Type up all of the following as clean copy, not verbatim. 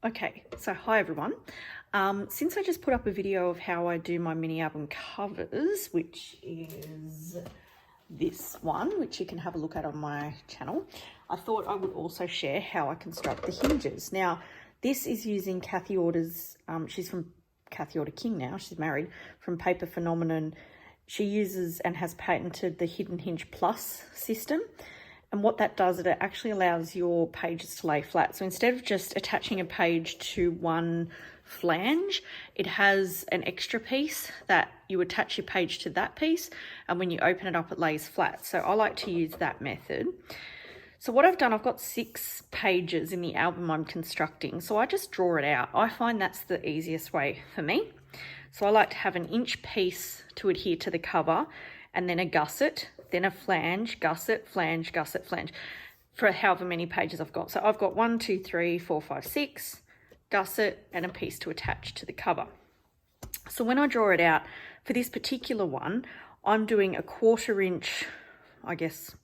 Okay, so hi everyone. Since I just put up a video of how I do my mini album covers, which is this one, which you can have a look at on my channel, I thought I would also share how I construct the hinges. Now, this is using Kathy Order's, she's from Kathy Order King now, she's married, from Paper Phenomenon. She uses and has patented the Hidden Hinge Plus system. And what that does, it actually allows your pages to lay flat. So instead of just attaching a page to one flange, it has an extra piece that you attach your page to that piece. And when you open it up, it lays flat. So I like to use that method. So what I've done, I've got 6 pages in the album I'm constructing. So I just draw it out. I find that's the easiest way for me. So I like to have an inch piece to adhere to the cover, and then a gusset, then a flange, gusset, flange, gusset, flange, for however many pages I've got. So I've got 1, 2, 3, 4, 5, 6, gusset, and a piece to attach to the cover. So when I draw it out, for this particular one, I'm doing a 1/4 inch, I guess,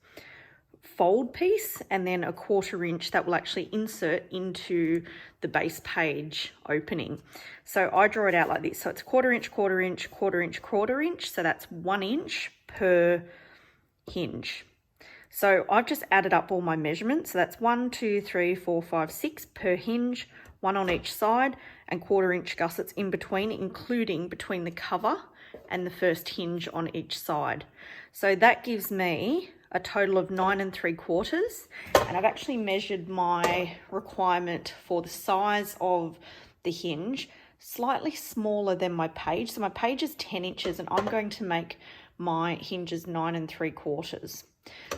fold piece, and then a 1/4 inch that will actually insert into the base page opening. So I draw it out like this. So it's 1/4 inch, 1/4 inch, 1/4 inch, 1/4 inch. So that's 1 inch per hinge. So I've just added up all my measurements. So that's 1, 2, 3, 4, 5, 6 per hinge, 1 on each side, and 1/4 inch gussets in between, including between the cover and the first hinge on each side. So that gives me a total of 9 3/4, and I've actually measured my requirement for the size of the hinge, slightly smaller than my page. So my page is 10 inches and I'm going to make my hinges 9 3/4.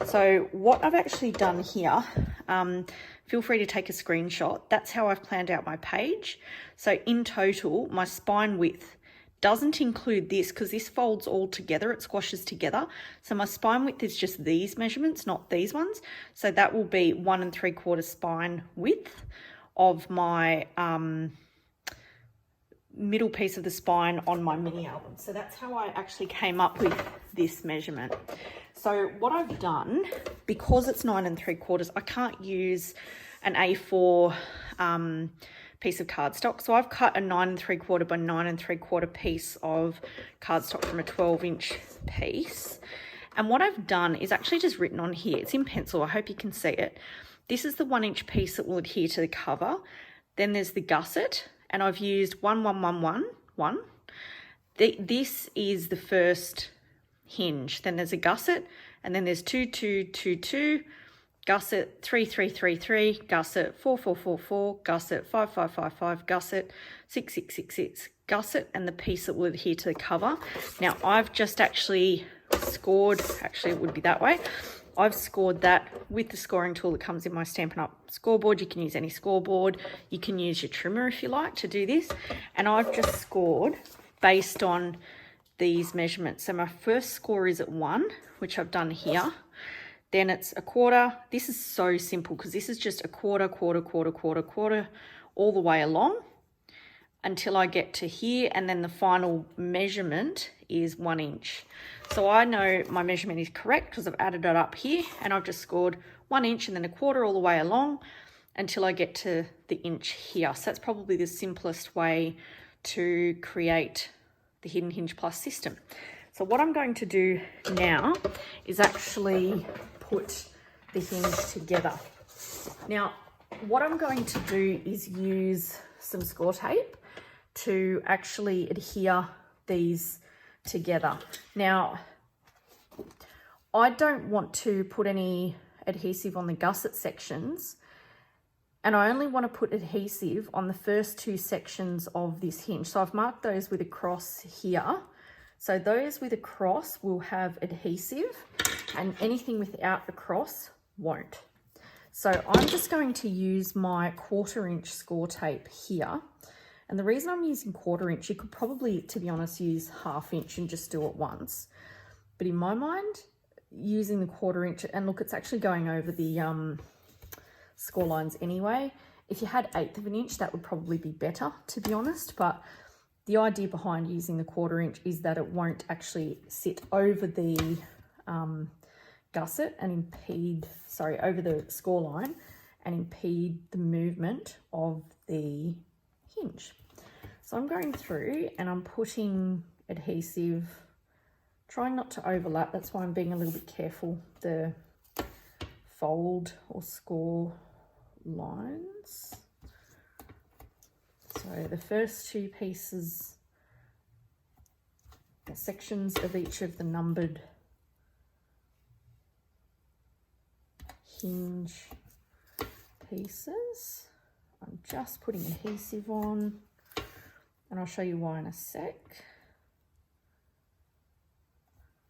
So what I've actually done here, feel free to take a screenshot. That's how I've planned out my page. So in total, my spine width doesn't include this because this folds all together, it squashes together. So my spine width is just these measurements, not these ones. So that will be 1 3/4 spine width of my middle piece of the spine on my mini album. So that's how I actually came up with this measurement. So what I've done, because it's 9 3/4, I can't use an A4 piece of cardstock. So I've cut a 9 3/4 by 9 3/4 piece of cardstock from a 12-inch piece. And what I've done is actually just written on here. It's in pencil. I hope you can see it. This is the 1-inch piece that will adhere to the cover. Then there's the gusset, and I've used 1 1 1 1 1. This is the first hinge. Then there's a gusset, and then there's 2 2 2 2. Gusset, 3 3 3 3, gusset, 4 4 4 4, gusset, 5 5 5 5, gusset, 6 6 6 6, gusset, and the piece that will adhere to the cover. Now I've just actually scored, actually it would be that way. I've scored that with the scoring tool that comes in my Stampin' Up! Scoreboard. You can use any scoreboard. You can use your trimmer if you like to do this. And I've just scored based on these measurements. So my first score is at 1, which I've done here. Then it's a 1/4. This is so simple because this is just a 1/4, 1/4, 1/4, 1/4, 1/4 all the way along until I get to here, and then the final measurement is 1 inch. So I know my measurement is correct because I've added it up here, and I've just scored 1 inch and then a 1/4 all the way along until I get to the inch here. So that's probably the simplest way to create the Hidden Hinge Plus system. So what I'm going to do now is actually put the hinge together. Now, what I'm going to do is use some score tape to actually adhere these together. Now, I don't want to put any adhesive on the gusset sections, and I only want to put adhesive on the first 2 sections of this hinge. So I've marked those with a cross here. So those with a cross will have adhesive, and anything without the cross won't. So I'm just going to use my 1/4 inch score tape here. And the reason I'm using 1/4 inch, you could probably, to be honest, use 1/2 inch and just do it once. But in my mind, using the 1/4 inch, and look, it's actually going over the score lines anyway. If you had 1/8 of an inch, that would probably be better, to be honest. But the idea behind using the 1/4 inch is that it won't actually sit over the gusset and impede, over the score line and impede the movement of the hinge. So I'm going through and I'm putting adhesive, trying not to overlap. That's why I'm being a little bit careful. The fold or score lines. So the first two pieces, or sections of each of the numbered hinge pieces, I'm just putting adhesive on, and I'll show you why in a sec.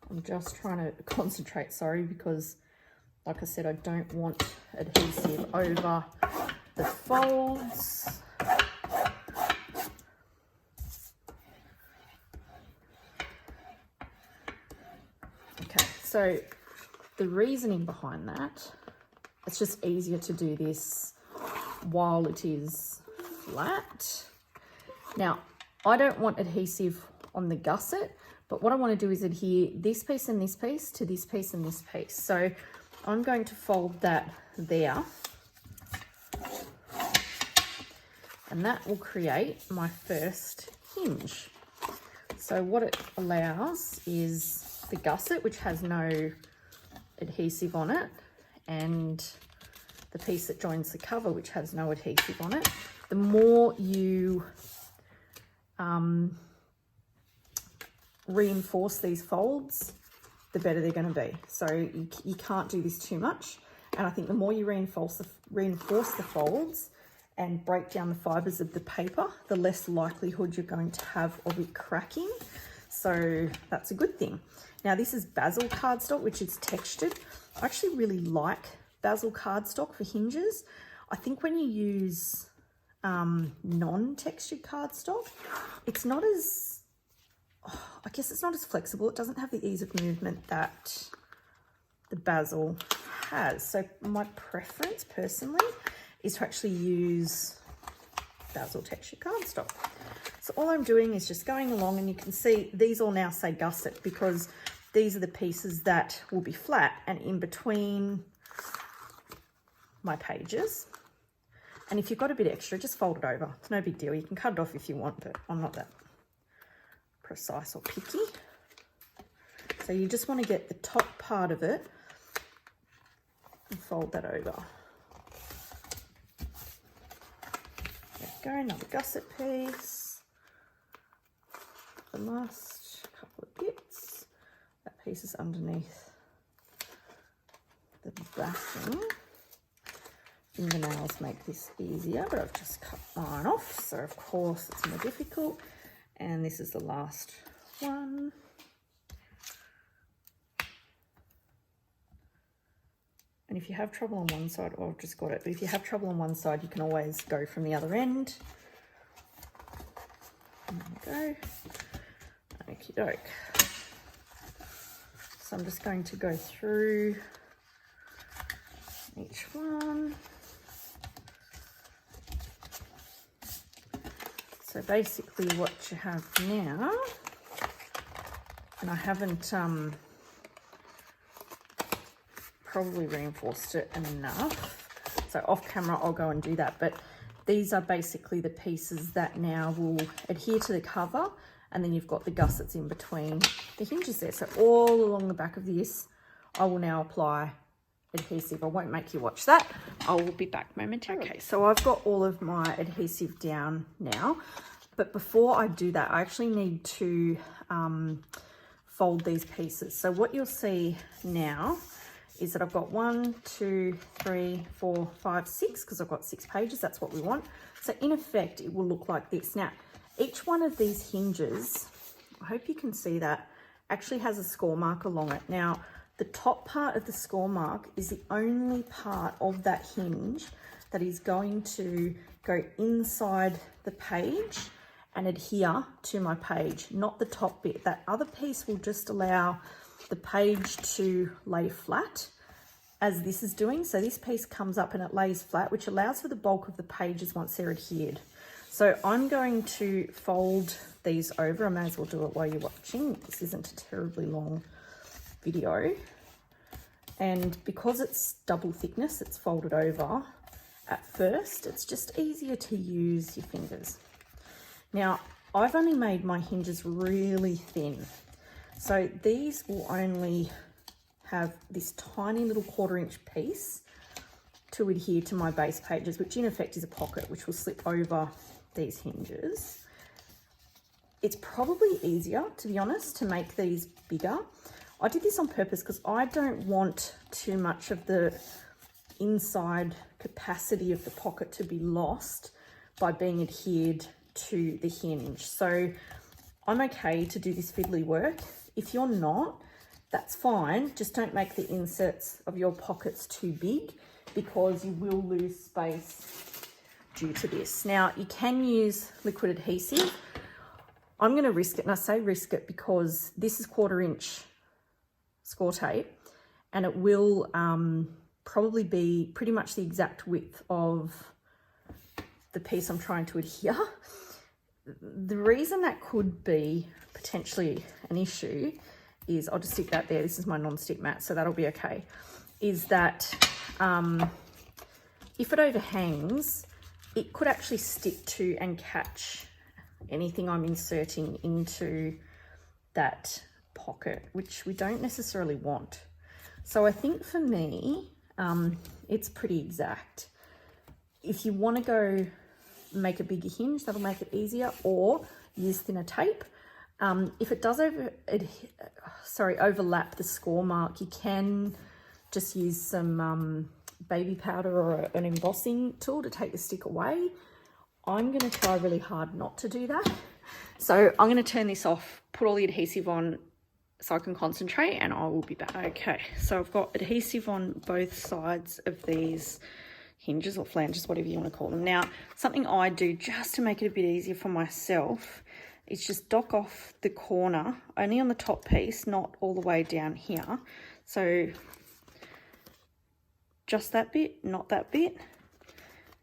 I'm just trying to concentrate, sorry, because like I said, I don't want adhesive over the folds. Okay, so the reasoning behind that, it's just easier to do this while it is flat. Now, I don't want adhesive on the gusset, but what I want to do is adhere this piece and this piece to this piece and this piece. So I'm going to fold that there, and that will create my first hinge. So what it allows is the gusset, which has no adhesive on it, and the piece that joins the cover, which has no adhesive on it. The more you reinforce these folds, the better they're going to be. So you can't do this too much. And I think the more you reinforce the folds and break down the fibers of the paper, the less likelihood you're going to have of it cracking. So that's a good thing. Now this is basil cardstock, which is textured. I actually really like basil cardstock for hinges. I think when you use non-textured cardstock, it's not as, I guess it's not as flexible. It doesn't have the ease of movement that the basil has. So my preference personally is to actually use basil textured cardstock. So all I'm doing is just going along, and you can see these all now say gusset because these are the pieces that will be flat and in between my pages. And if you've got a bit extra, just fold it over. It's no big deal. You can cut it off if you want, but I'm not that precise or picky. So you just want to get the top part of it and fold that over. There we go, another gusset piece. The last couple of bits. That piece is underneath the backing. Fingernails make this easier, but I've just cut mine off, so of course it's more difficult. And this is the last one. And if you have trouble on one side, oh, I've just got it, but if you have trouble on one side, you can always go from the other end. There we go. Okie doke. So I'm just going to go through each one. So basically what you have now, and I haven't probably reinforced it enough, so off camera I'll go and do that, but these are basically the pieces that now will adhere to the cover, and then you've got the gussets in between the hinges there. So all along the back of this, I will now apply adhesive. I won't make you watch that. I will be back momentarily. Okay, so I've got all of my adhesive down now, but before I do that, I actually need to fold these pieces. So what you'll see now is that I've got 1, 2, 3, 4, 5, 6, because I've got 6 pages. That's what we want. So in effect, it will look like this. Now, each one of these hinges, I hope you can see that, actually has a score mark along it. Now, the top part of the score mark is the only part of that hinge that is going to go inside the page and adhere to my page, not the top bit. That other piece will just allow the page to lay flat, as this is doing. So this piece comes up and it lays flat, which allows for the bulk of the pages once they're adhered. So I'm going to fold these over. I may as well do it while you're watching. This isn't a terribly long video. And because it's double thickness, it's folded over, at first. It's just easier to use your fingers. Now, I've only made my hinges really thin. So these will only have this tiny little 1/4 inch piece to adhere to my base pages, which in effect is a pocket, which will slip over these hinges. It's probably easier, to be honest, to make these bigger. I did this on purpose because I don't want too much of the inside capacity of the pocket to be lost by being adhered to the hinge. So I'm okay to do this fiddly work. If you're not, that's fine. Just don't make the inserts of your pockets too big, because you will lose space due to this. Now, you can use liquid adhesive. I'm going to risk it, and I say risk it because this is 1/4 inch score tape, and it will probably be pretty much the exact width of the piece I'm trying to adhere. The reason that could be potentially an issue is, I'll just stick that there, this is my non-stick mat, so that'll be okay, is that if it overhangs, it could actually stick to and catch anything I'm inserting into that pocket, which we don't necessarily want. So I think for me, it's pretty exact. If you want to go make a bigger hinge, that'll make it easier, or use thinner tape. If it does overlap the score mark, you can just use some baby powder or an embossing tool to take the stick away. I'm going to try really hard not to do that. So I'm going to turn this off, put all the adhesive on so I can concentrate, and I will be back. Okay, so I've got adhesive on both sides of these hinges or flanges, whatever you want to call them. Now, something I do just to make it a bit easier for myself is just dock off the corner, only on the top piece, not all the way down here. So just that bit, not that bit.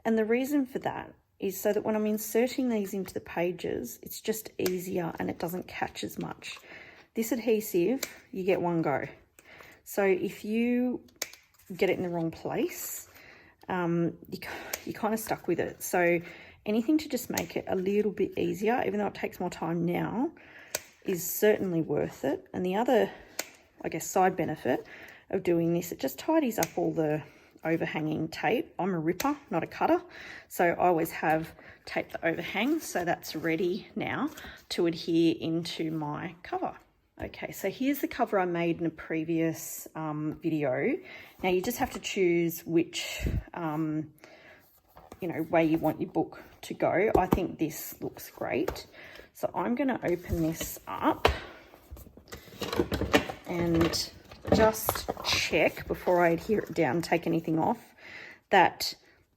And the reason for that is so that when I'm inserting these into the pages, it's just easier and it doesn't catch as much. This adhesive, you get one go. So if you get it in the wrong place, you're kind of stuck with it. So anything to just make it a little bit easier, even though it takes more time now, is certainly worth it. And the other, I guess, side benefit of doing this, it just tidies up all the overhanging tape. I'm a ripper, not a cutter, so I always have tape that overhangs, so that's ready now to adhere into my cover. Okay, so here's the cover I made in a previous video. Now you just have to choose which way you want your book to go. I think this looks great, so I'm going to open this up and just check before I adhere it down, take anything off, that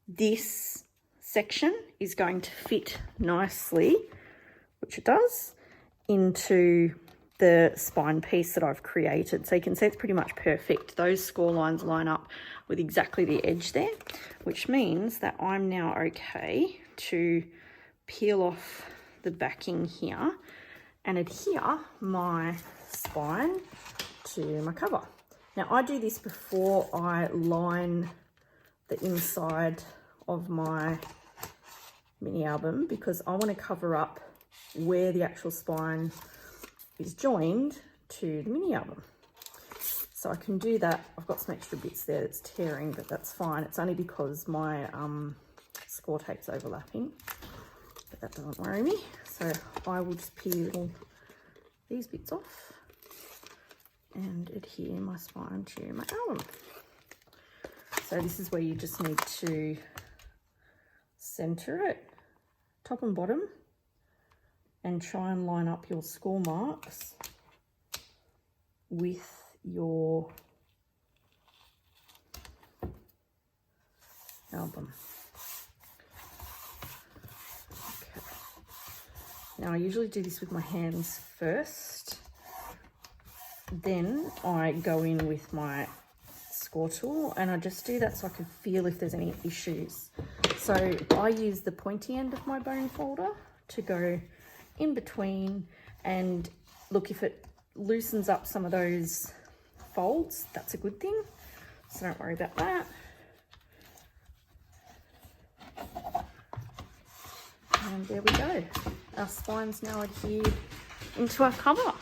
this section is going to fit nicely, which it does, into the spine piece that I've created. So you can see it's pretty much perfect. Those score lines line up with exactly the edge there, which means that I'm now okay to peel off the backing here and adhere my spine to my cover. Now I do this before I line the inside of my mini album, because I want to cover up where the actual spine is joined to the mini album. So I can do that. I've got some extra bits there that's tearing, but that's fine. It's only because my score tape's overlapping, but that doesn't worry me. So I will just peel these bits off and adhere my spine to my album. So this is where you just need to center it, top and bottom, and try and line up your score marks with your album. Okay. Now I usually do this with my hands first, then I go in with my score tool, and I just do that so I can feel if there's any issues. So I use the pointy end of my bone folder to go in between, and look, if it loosens up some of those folds, that's a good thing, so don't worry about that. And there we go. Our spine's now adhered into our cover.